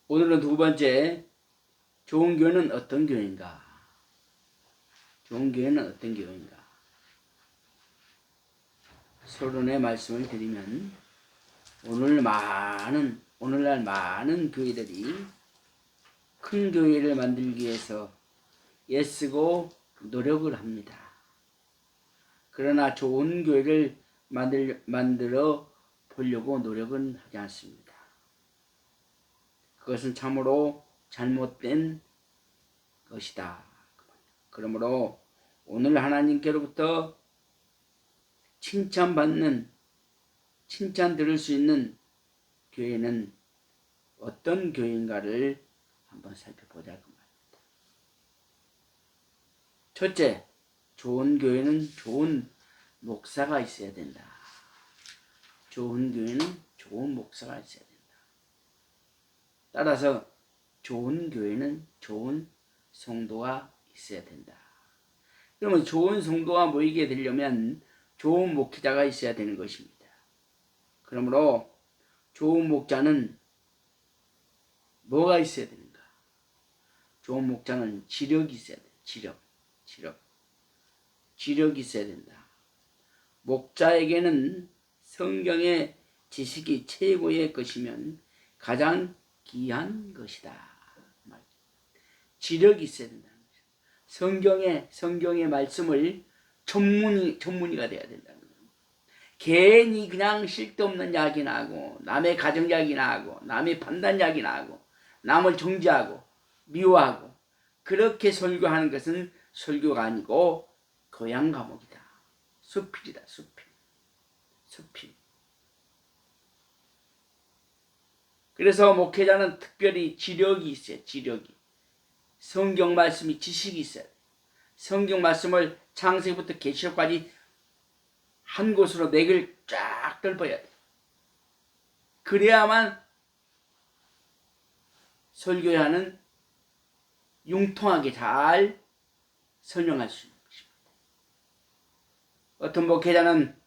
오늘은 두 번째, 좋은 교회는 어떤 교회인가? 좋은 교회는 어떤 교회인가? 서론의 말씀을 드리면, 오늘날 많은 교회들이 큰 교회를 만들기 위해서 애쓰고 노력을 합니다. 그러나 좋은 교회를 만들어 보려고 노력은 하지 않습니다. 그것은 참으로 잘못된 것이다. 그러므로 오늘 하나님께로부터 칭찬 들을 수 있는 교회는 어떤 교회인가를 한번 살펴보자 그 말입니다. 첫째, 좋은 교회는 좋은 목사가 있어야 된다. 좋은 교회는 좋은 목사가 있어야 된다. 따라서 좋은 교회는 좋은 성도가 있어야 된다. 그러면 좋은 성도가 모이게 되려면 좋은 목회자가 있어야 되는 것입니다. 그러므로 좋은 목자는 뭐가 있어야 되는가? 좋은 목자는 지력이 있어야 돼. 지력이 있어야 된다. 목자에게는 성경의 지식이 최고의 것이면 가장 귀한 것이다. 지력이 있어야 된다. 성경의 말씀을 전문의가 돼야 된다는 거예요. 괜히 그냥 쓸데없는 이야기나 하고, 남의 가정 이야기나 하고, 남의 판단 이야기나 하고, 남을 정죄하고 미워하고, 그렇게 설교하는 것은 설교가 아니고 교양 과목이다. 수필이다. 수필. 그래서 목회자는 특별히 지력이 있어요. 성경 말씀이 지식이 있어야 돼. 성경 말씀을 창세기부터 계시록까지 한 곳으로 맥을 쫙 넓어야 돼. 그래야만 설교하는 융통하게 잘 설명할 수 있는 것입니다. 어떤 목회자는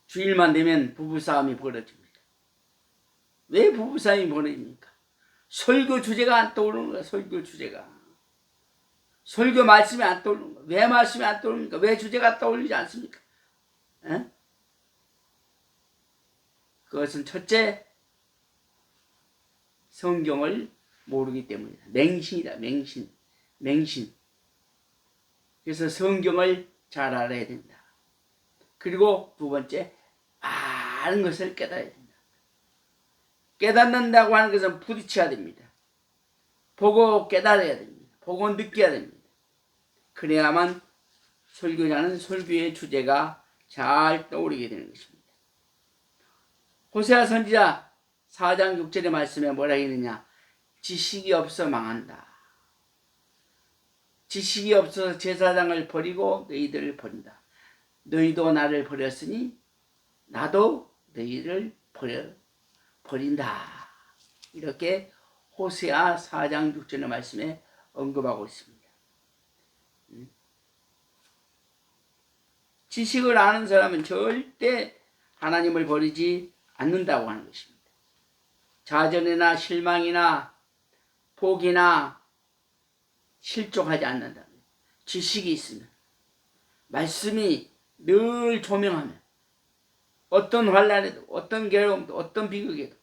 주일만 되면 부부싸움이 벌어집니다. 왜 부부싸움이 벌어집니까? 설교 주제가 안 떠오르는 거야. 설교 말씀이 안 떠오르는 거야. 왜 말씀이 안 떠오릅니까? 왜 주제가 떠올리지 않습니까? 에? 그것은 첫째, 성경을 모르기 때문이다. 맹신이다. 맹신. 그래서 성경을 잘 알아야 된다. 그리고 두 번째, 많은 것을 깨달아야 된다. 깨닫는다고 하는 것은 부딪혀야 됩니다. 보고 깨달아야 됩니다. 보고 느껴야 됩니다. 그래야만 설교자는 설교의 주제가 잘 떠오르게 되는 것입니다. 호세아 선지자 4장 6절의 말씀에 뭐라 했느냐? 지식이 없어 망한다. 지식이 없어서 제사장을 버리고 너희들을 버린다. 너희도 나를 버렸으니 나도 너희를 버린다. 이렇게 호세아 4장 6절의 말씀에 언급하고 있습니다. 지식을 아는 사람은 절대 하나님을 버리지 않는다고 하는 것입니다. 좌절이나 실망이나 포기나 실족하지 않는다. 지식이 있으면, 말씀이 늘 조명하면, 어떤 환난에도, 어떤 괴로움도, 어떤 비극에도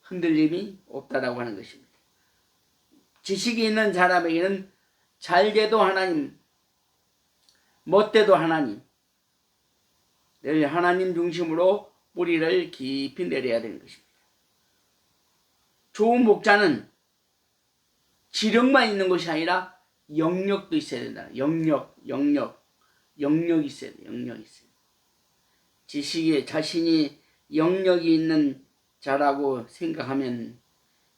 흔들림이 없다라고 하는 것입니다. 지식이 있는 사람에게는 잘돼도 하나님, 못돼도 하나님, 늘 하나님 중심으로 뿌리를 깊이 내려야 되는 것입니다. 좋은 목자는 지력만 있는 것이 아니라 영역도 있어야 된다. 영역이 있어야 돼. 영역이 있어야 돼. 지식에 자신이 영역이 있는 자라고 생각하면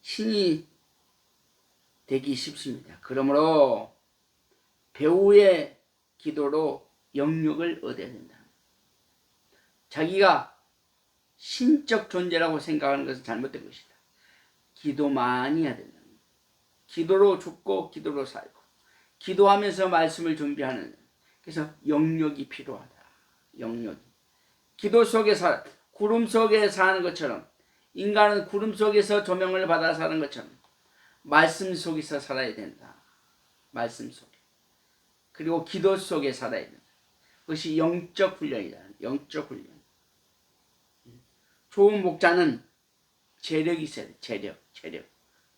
신이 되기 쉽습니다. 그러므로 배우의 기도로 영역을 얻어야 된다. 자기가 신적 존재라고 생각하는 것은 잘못된 것이다. 기도만 해야 된다. 기도로 죽고 기도로 살고 기도하면서 말씀을 준비하는, 그래서 영역이 필요하다. 영역이. 기도 속에 구름 속에 사는 것처럼 인간은 구름 속에서 조명을 받아 사는 것처럼 말씀 속에서 살아야 된다. 말씀 속에. 그리고 기도 속에 살아야 된다. 그것이 영적 훈련이다. 영적 훈련. 좋은 목자는 재력이 있어야 돼. 재력.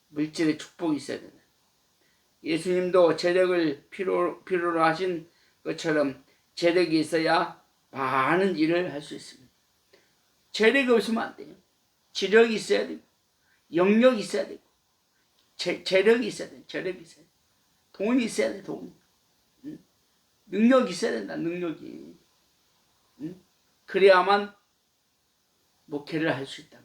물질의 축복이 있어야 된다. 예수님도 재력을 필요로 하신 것처럼 재력이 있어야 많은 일을 할 수 있습니다. 재력이 없으면 안 돼요. 지력이 있어야 되고, 영역이 있어야 되고, 재력이 있어야 돼. 재력이 있어야 돼. 돈이 있어야 돼. 돈. 능력이 있어야 된다. 능력이. 그래야만 목회를 할 수 있다.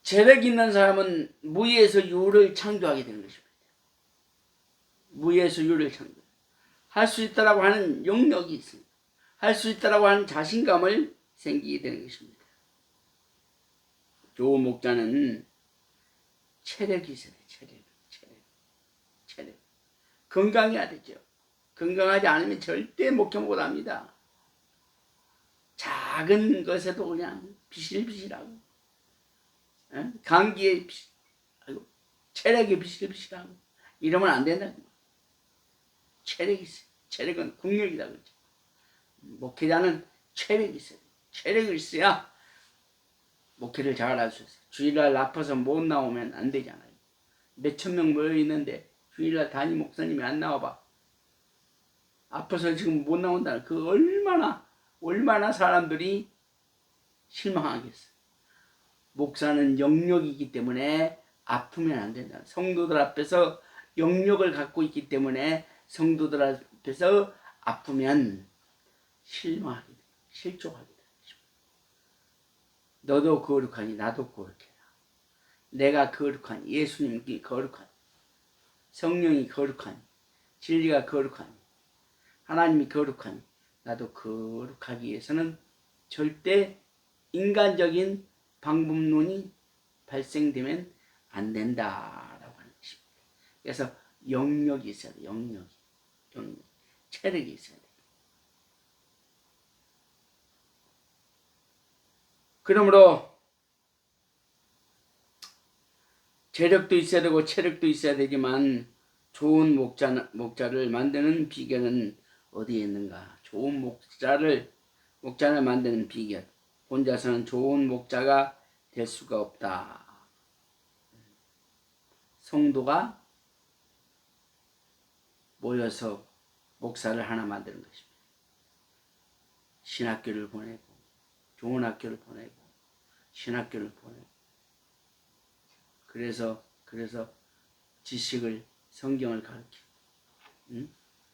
재력 있는 사람은 무에서 유를 창조하게 되는 것입니다. 무에서 유를 창조. 할 수 있다라고 하는 영역이 있습니다. 할 수 있다라고 하는 자신감을 생기게 되는 것입니다. 좋은 목자는 체력이 있어야 돼요. 체력. 건강해야 되죠. 건강하지 않으면 절대 목회 못합니다. 작은 것에도 그냥 비실비실하고, 감기에 체력이 비실비실하고 이러면 안 된다. 체력이 있어요. 체력은 국력이다 그러죠. 목회자는 체력이 있어요. 체력이 있어야 목회를 잘 할 수 있어요. 주일날 아파서 못 나오면 안 되잖아요. 몇천 명 모여 있는데 주일날 담임 목사님이 안 나와봐. 아파서 지금 못 나온다. 그 얼마나 사람들이 실망하겠어. 목사는 영역이기 때문에 아프면 안 된다. 성도들 앞에서 영역을 갖고 있기 때문에 성도들 앞에서 아프면 실망하게 돼. 실족하게 돼. 너도 거룩하니 나도 거룩해라. 내가 거룩하니 예수님이 거룩하니 성령이 거룩하니 진리가 거룩하니 하나님이 거룩하니 나도 거룩하기 위해서는 절대 인간적인 방법론이 발생되면 안 된다라고 하는 것입니다. 그래서 영역이 있어야 돼. 영역. 체력이 있어야 돼. 그러므로 재력도 있어야 되고 체력도 있어야 되지만 좋은 목자를 만드는 비결은 어디에 있는가? 좋은 목자를 만드는 비결. 혼자서는 좋은 목자가 될 수가 없다. 성도가 모여서 목사를 하나 만드는 것입니다. 신학교를 보내고 좋은 학교를 보내고 신학교를 보내고 그래서 지식을 성경을 가르치고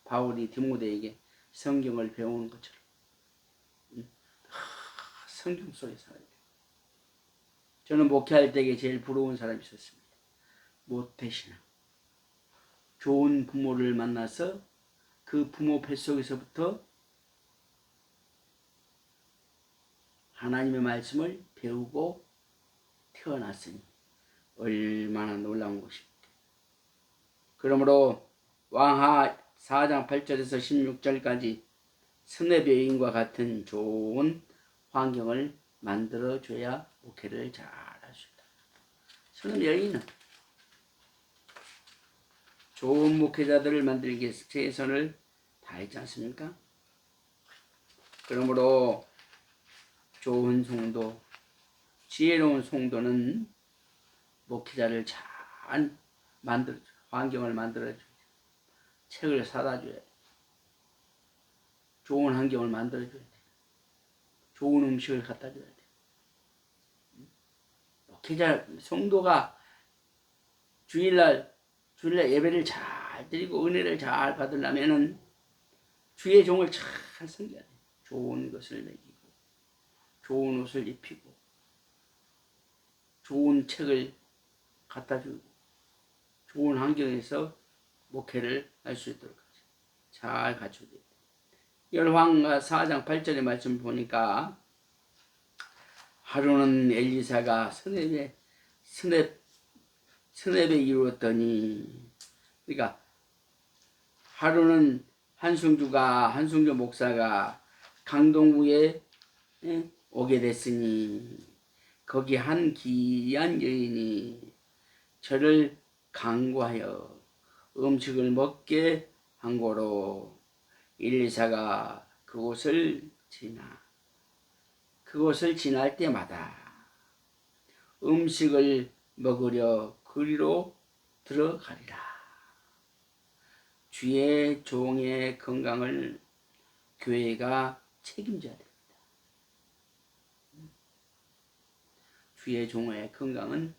바울이 디모데에게 성경을 배우는 것처럼 성경 속에 살아야 돼요. 저는 목회할 때에 제일 부러운 사람이 있었습니다. 모태신앙. 좋은 부모를 만나서 그 부모 뱃속에서부터 하나님의 말씀을 배우고 태어났으니 얼마나 놀라운 것입니까? 그러므로 왕하 4장 8절에서 16절까지 스네베 여인과 같은 좋은 환경을 만들어줘야 목회를 잘 할 수 있다. 스네베 여인은 좋은 목회자들을 만들기 위해서 최선을 다했지 않습니까? 그러므로 좋은 성도, 지혜로운 성도는 목회자를 잘 만들어줘. 환경을 만들어줘. 책을 사다 줘야 돼. 좋은 환경을 만들어줘야 돼. 좋은 음식을 갖다 줘야 돼. 목회자, 성도가 주일날 예배를 잘 드리고 은혜를 잘 받으려면은 주의 종을 잘 섬겨야 돼. 좋은 것을 먹이고, 좋은 옷을 입히고, 좋은 책을 갖다 주고, 좋은 환경에서 목회를 할 수 있도록 잘 갖춰야 돼. 열왕 4장 8절의 말씀 보니까 하루는 엘리사가 스넵에 이루었더니, 그러니까 하루는 한승주 목사가 강동구에 오게 됐으니 거기 한 귀한 여인이 저를 강구하여 음식을 먹게 한 고로 엘리사가 그곳을 지날 때마다 음식을 먹으려 그리로 들어가리라. 주의 종의 건강을 교회가 책임져야 됩니다. 주의 종의 건강은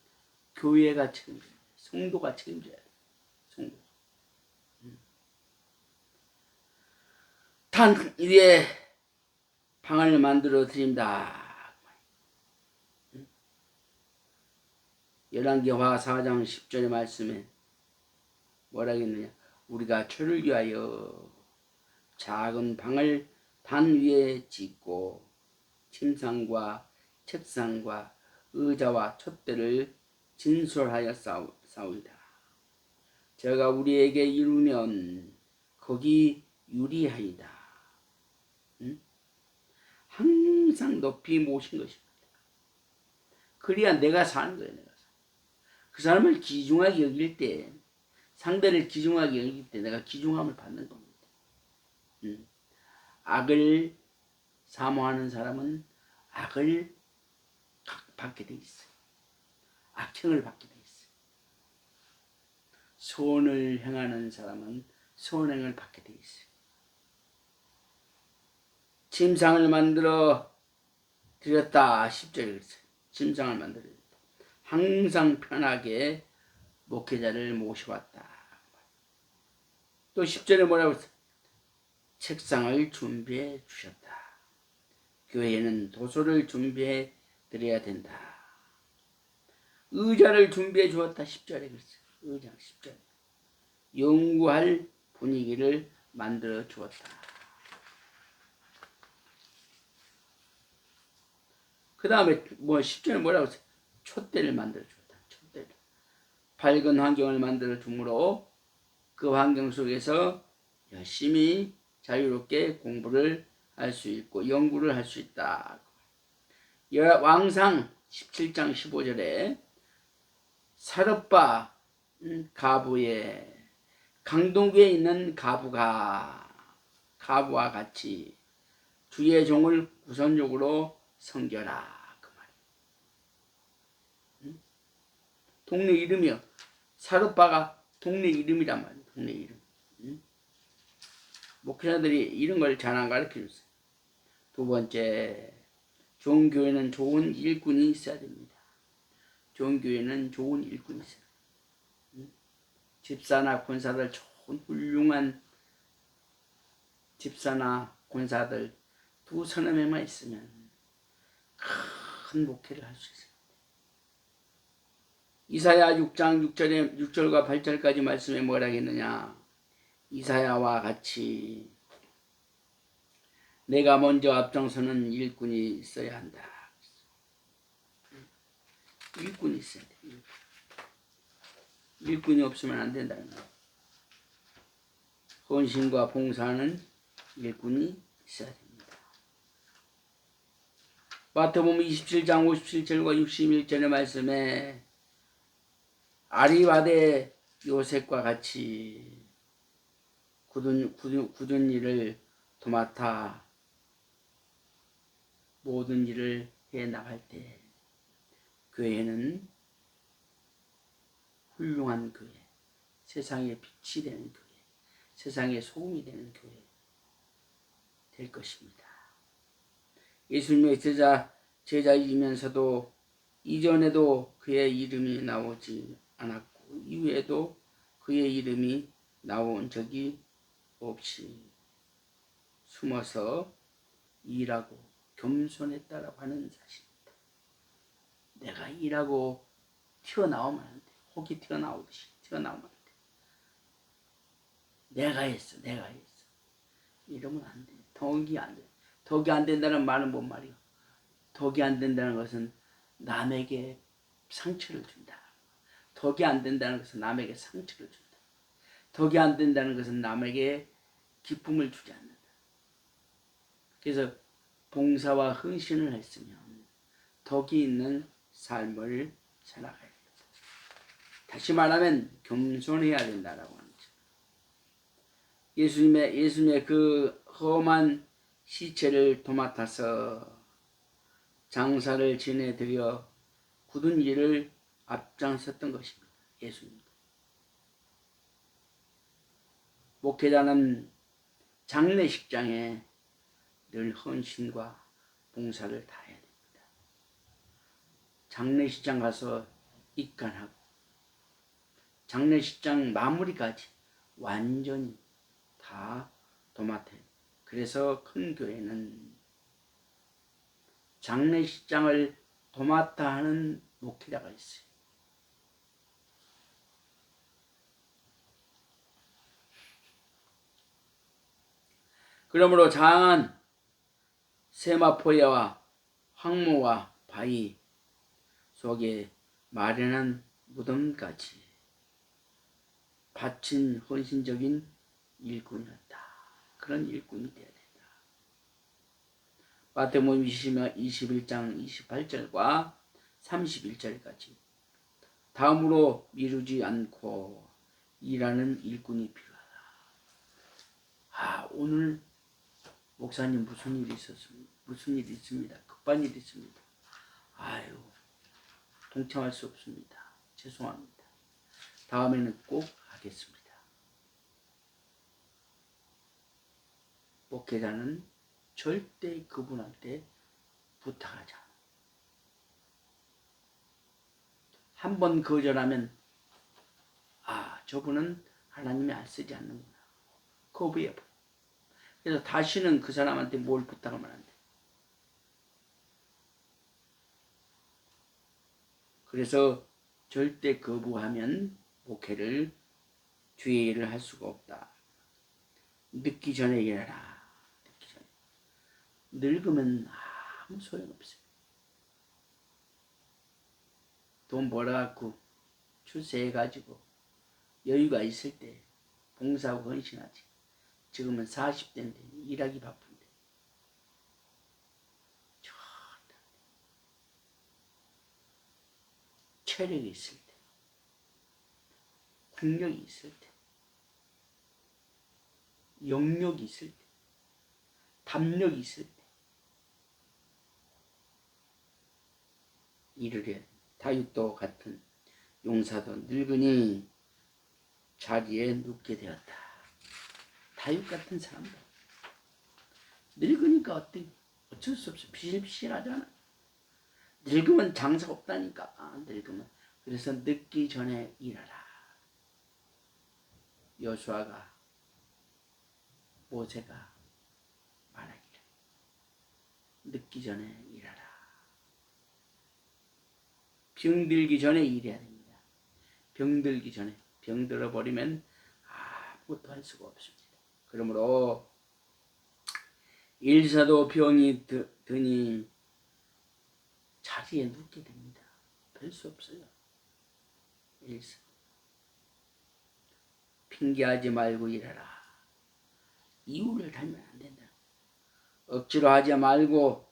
교회가 책임져야 돼요. 성도가 책임져야 돼요. 성도. 단 위에 방을 만들어 드립니다. 열왕기하 4장 10절의 말씀에 뭐라 했느냐? 우리가 저를 위하여 작은 방을 단 위에 짓고 침상과 책상과 의자와 촛대를 진술하여 싸우리다. 저가 우리에게 이루면 거기 유리하이다. 항상 높이 모신 것입니다. 그래야 내가 사는 거예요. 내가. 그 사람을 귀중하게 여길 때, 상대를 귀중하게 여길 때 내가 귀중함을 받는 겁니다. 악을 사모하는 사람은 악을 받게 돼 있어요. 악행을 받게 돼 있어요. 선을 행하는 사람은 선행을 받게 돼 있어요. 침상을 만들어 드렸다. 10절에 그랬어요. 침상을 만들어 드렸다. 항상 편하게 목회자를 모셔왔다. 또 10절에 뭐라고 했어요? 책상을 준비해 주셨다. 교회에는 도서를 준비해 드려야 된다. 의자를 준비해 주었다. 10절에 그랬어요. 의자 10절. 연구할 분위기를 만들어 주었다. 그 다음에 10절에 뭐라고 했어요? 촛대를 만들어 주었다. 촛대를. 밝은 환경을 만들어 주므로 그 환경 속에서 열심히 자유롭게 공부를 할 수 있고 연구를 할 수 있다. 왕상 17장 15절에 사르빠 가부의 강동구에 있는 가부와 같이 주의 종을 우선적으로 섬겨라. 그 말이에요. 동네 이름이요. 사르빠가 동네 이름이란 말이에요. 동네 이름. 목회자들이 이런 걸 잘 안 가르쳐 줬어요. 두 번째, 좋은 교회는 좋은 일꾼이 있어야 됩니다. 좋은 교회는 좋은 일꾼이 있어요. 집사나 권사들, 좋은 훌륭한 집사나 권사들 두 서너 명만 있으면 큰 목회를 할 수 있어요. 이사야 6장 6절과 8절까지 말씀에 뭐라 했느냐? 이사야와 같이 내가 먼저 앞장서는 일꾼이 있어야 한다. 일꾼이 있어야 돼. 일꾼이 없으면 안 된다는 거예요. 헌신과 봉사하는 일꾼이 있어야 됩니다. 마태복음 27장 57절과 61절의 말씀에 아리마대 요셉과 같이 굳은 일을 도맡아 모든 일을 해 나갈 때 교회는 훌륭한 교회, 세상의 빛이 되는 교회, 세상의 소금이 되는 교회 될 것입니다. 예수님의 제자이면서도 이전에도 그의 이름이 나오지 않았고 이후에도 그의 이름이 나온 적이 없이 숨어서 일하고 겸손했다라고 하는 사실입니다. 내가 일하고 튀어나오면 안 돼. 혹이 튀어나오듯이 튀어나오면 안 돼. 내가 했어. 이러면 안 돼. 덕이 안 돼. 덕이 안 된다는 말은 뭔 말이야? 덕이 안 된다는 것은 남에게 상처를 준다. 덕이 안 된다는 것은 남에게 상처를 준다. 덕이 안 된다는 것은 남에게 기쁨을 주지 않는다. 그래서 봉사와 헌신을 했으면 덕이 있는 삶을 살아가야 됩니다. 다시 말하면 겸손해야 된다라고 하는 거죠. 예수님의 그 험한 시체를 도맡아서 장사를 지내드려 굳은 일을 앞장섰던 것입니다. 예수님. 목회자는 장례식장에 늘 헌신과 봉사를 다해야 됩니다. 장례식장 가서 입간하고 장례식장 마무리까지 완전히 다 도맡아요. 그래서 큰 교회는 장례식장을 도맡아 하는 목회자가 있어요. 그러므로 장한 세마포야와 황무와 바위 속에 마련한 무덤까지 바친 헌신적인 일꾼이었다. 그런 일꾼이 되어야 된다. 마태복음 21장 28절과 31절까지 다음으로 미루지 않고 일하는 일꾼이 필요하다. 오늘 목사님 무슨 일이 있었습니다. 무슨 일이 있습니다. 급한 일이 있습니다. 동참할 수 없습니다. 죄송합니다. 다음에는 꼭 하겠습니다. 목회자는 절대 그분한테 부탁하지 않아. 한 번 거절하면 저분은 하나님이 안 쓰지 않는구나. 거부해버려. 그래서 다시는 그 사람한테 뭘 부탁하면 안 돼. 그래서 절대 거부하면 목회를 주의 일을 할 수가 없다. 늦기 전에 일하라. 늦기 전에. 늙으면 아무 소용없어요. 돈 벌어갖고 출세해가지고 여유가 있을 때 봉사하고 헌신하지. 지금은 40대인데 일하기 바쁜데. 좋다. 체력이 있을 때, 국력이 있을 때, 영역이 있을 때, 담력이 있을 때 일을 해야 돼. 다윗도 같은 용사도 늙으니 자리에 눕게 되었다. 다윗 같은 사람도 늙으니까 어쩔 수 없어. 비실비실하잖아. 늙으면 장사 없다니까. 늙으면. 그래서 늙기 전에 일하라. 여수아가 모세가 말하기를 늙기 전에 일하라. 병들기 전에 일해야 됩니다. 병들기 전에. 병들어 버리면 아무것도 할 수가 없습니다. 그러므로 일사도 병이 드니 자리에 눕게 됩니다. 별 수 없어요. 일사. 핑계하지 말고 일하라. 이유를 달면 안 된다. 억지로 하지 말고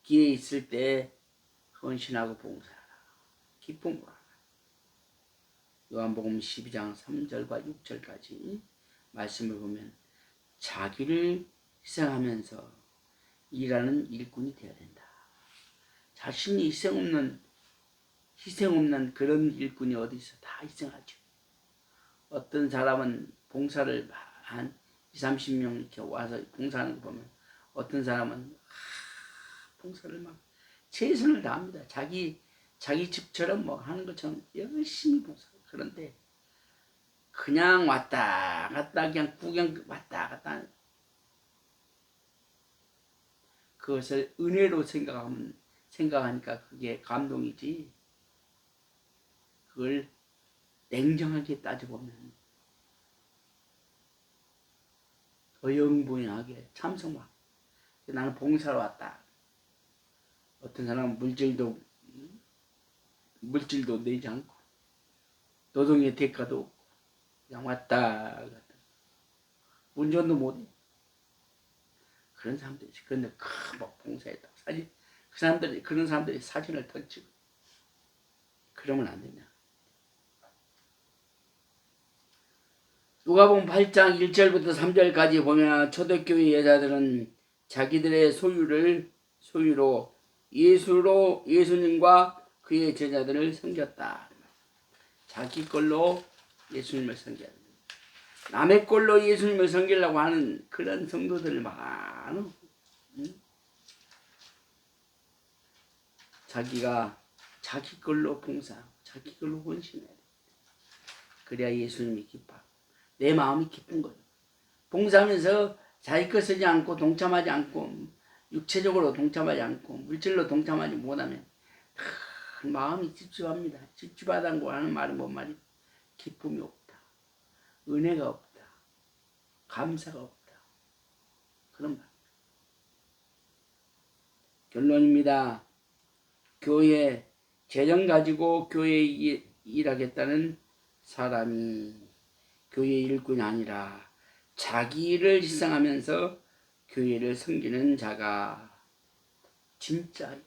기회 있을 때 헌신하고 봉사하라. 기쁨으로 하라. 요한복음 12장 3절과 6절까지 말씀을 보면 자기를 희생하면서 일하는 일꾼이 되어야 된다. 자신이 희생 없는 그런 일꾼이 어디 있어? 다 희생하죠. 어떤 사람은 봉사를 한 20-30명 이렇게 와서 봉사하는 거 보면 어떤 사람은 봉사를 막 최선을 다합니다. 자기 집처럼 하는 것처럼 열심히 봉사. 그런데 그냥 왔다 갔다 그냥 구경 왔다 갔다 그것을 은혜로 생각하니까 그게 감동이지. 그걸 냉정하게 따져보면 어영부영하게 참석만. 나는 봉사로 왔다. 어떤 사람은 물질도 내지 않고 노동의 대가도 없고 그냥 왔다 갔다. 운전도 못해. 그런 사람들이 있어. 그런데 막 봉사했다. 그런 사람들이 사진을 던지고 그러면 안 된다. 누가복음 8장 1절부터 3절까지 보면 초대교회 여자들은 자기들의 소유로 예수님과 그의 제자들을 섬겼다. 자기 걸로 예수님을 섬겨야 된다. 남의 걸로 예수님을 섬기려고 하는 그런 성도들 많아. 응? 자기가 자기 걸로 봉사하고 자기 걸로 헌신해야 돼. 그래야 예수님이 기뻐. 내 마음이 기쁜 거예요. 봉사하면서 자기 것 쓰지 않고 동참하지 않고 육체적으로 동참하지 않고 물질로 동참하지 못하면 마음이 찝찝합니다. 찝찝하다고 하는 말은 뭔 말이야? 기쁨이 없다. 은혜가 없다. 감사가 없다. 그런 말. 결론입니다. 교회 재정 가지고 교회에 일하겠다는 사람이 교회 일꾼이 아니라 자기 일을 희생하면서 교회를 섬기는 자가 진짜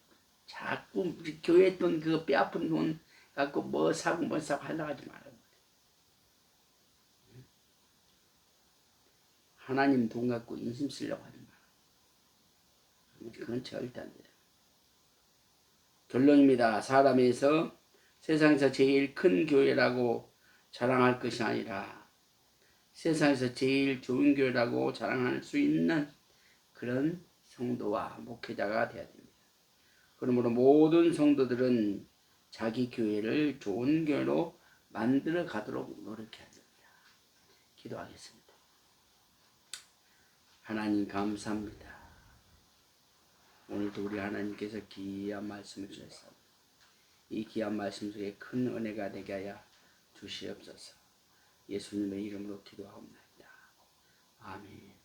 자꾸 우리 교회 돈 그 뼈아픈 돈 갖고 뭐 사고 하려고 하지 말아요. 하나님 돈 갖고 인심 쓰려고 하지 마라. 그건 절대 안 돼요. 결론입니다. 사람에서 세상에서 제일 큰 교회라고 자랑할 것이 아니라 세상에서 제일 좋은 교회라고 자랑할 수 있는 그런 성도와 목회자가 되어야 됩니다. 그러므로 모든 성도들은 자기 교회를 좋은 교회로 만들어 가도록 노력해야 됩니다. 기도하겠습니다. 하나님 감사합니다. 오늘도 우리 하나님께서 귀한 말씀을 주셨습니다. 이 귀한 말씀 속에 큰 은혜가 되게 하여 주시옵소서. 예수님의 이름으로 기도하옵나이다. 아멘.